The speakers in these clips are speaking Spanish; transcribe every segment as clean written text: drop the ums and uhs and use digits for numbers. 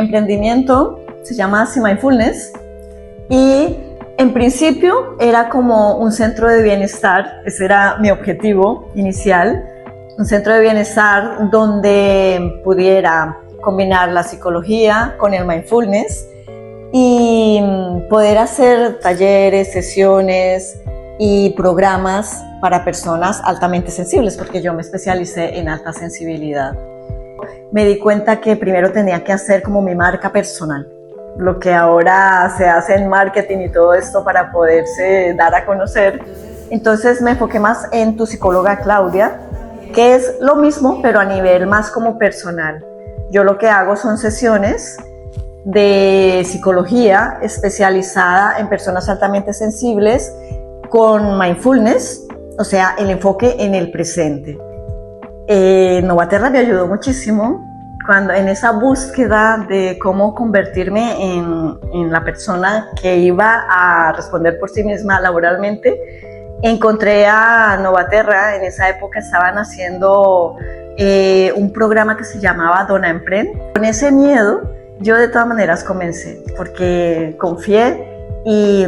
Emprendimiento se llama Sea Mindfulness y en principio era como un centro de bienestar, ese era mi objetivo inicial, un centro de bienestar donde pudiera combinar la psicología con el mindfulness y poder hacer talleres, sesiones y programas para personas altamente sensibles, porque yo me especialicé en alta sensibilidad. Me di cuenta que primero tenía que hacer como mi marca personal, lo que ahora se hace en marketing y todo esto para poderse dar a conocer. Entonces me enfoqué más en Tu Psicóloga Claudia, que es lo mismo pero a nivel más como personal. Yo lo que hago son sesiones de psicología especializada en personas altamente sensibles con mindfulness, o sea, el enfoque en el presente. Novaterra me ayudó muchísimo en esa búsqueda de cómo convertirme en la persona que iba a responder por sí misma laboralmente. Encontré a Novaterra, en esa época estaban haciendo un programa que se llamaba Dona Emprende. Con ese miedo yo de todas maneras comencé, porque confié y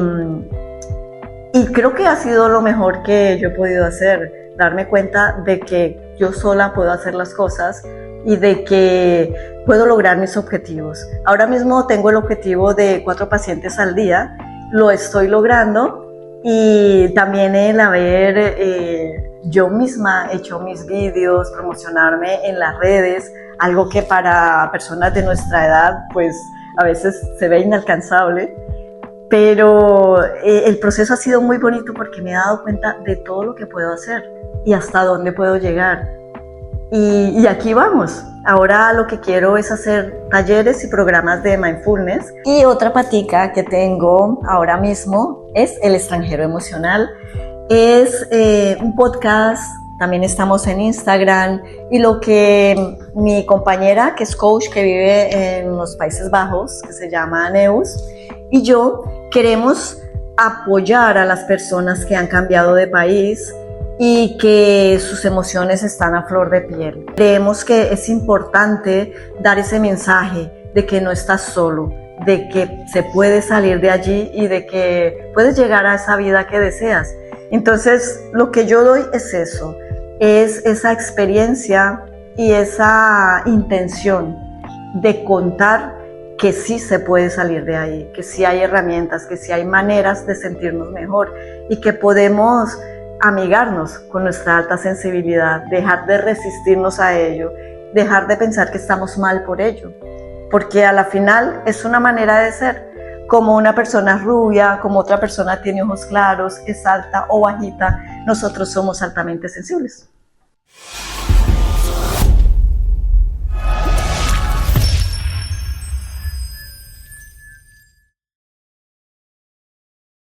creo que ha sido lo mejor que yo he podido hacer, darme cuenta de que yo sola puedo hacer las cosas y de que puedo lograr mis objetivos. Ahora mismo tengo el objetivo de 4 pacientes al día, lo estoy logrando, y también el haber yo misma hecho mis vídeos, promocionarme en las redes, algo que para personas de nuestra edad pues a veces se ve inalcanzable. Pero el proceso ha sido muy bonito porque me he dado cuenta de todo lo que puedo hacer y hasta dónde puedo llegar. Y aquí vamos. Ahora lo que quiero es hacer talleres y programas de mindfulness. Y otra patica que tengo ahora mismo es El Extranjero Emocional. Es un podcast, también estamos en Instagram, y lo que mi compañera, que es coach, que vive en los Países Bajos, que se llama Neus, y yo queremos apoyar a las personas que han cambiado de país y que sus emociones están a flor de piel. Creemos que es importante dar ese mensaje de que no estás solo, de que se puede salir de allí y de que puedes llegar a esa vida que deseas. Entonces, lo que yo doy es eso, es esa experiencia y esa intención de contar que sí se puede salir de ahí, que sí hay herramientas, que sí hay maneras de sentirnos mejor y que podemos amigarnos con nuestra alta sensibilidad, dejar de resistirnos a ello, dejar de pensar que estamos mal por ello, porque a la final es una manera de ser. Como una persona es rubia, como otra persona tiene ojos claros, es alta o bajita, nosotros somos altamente sensibles.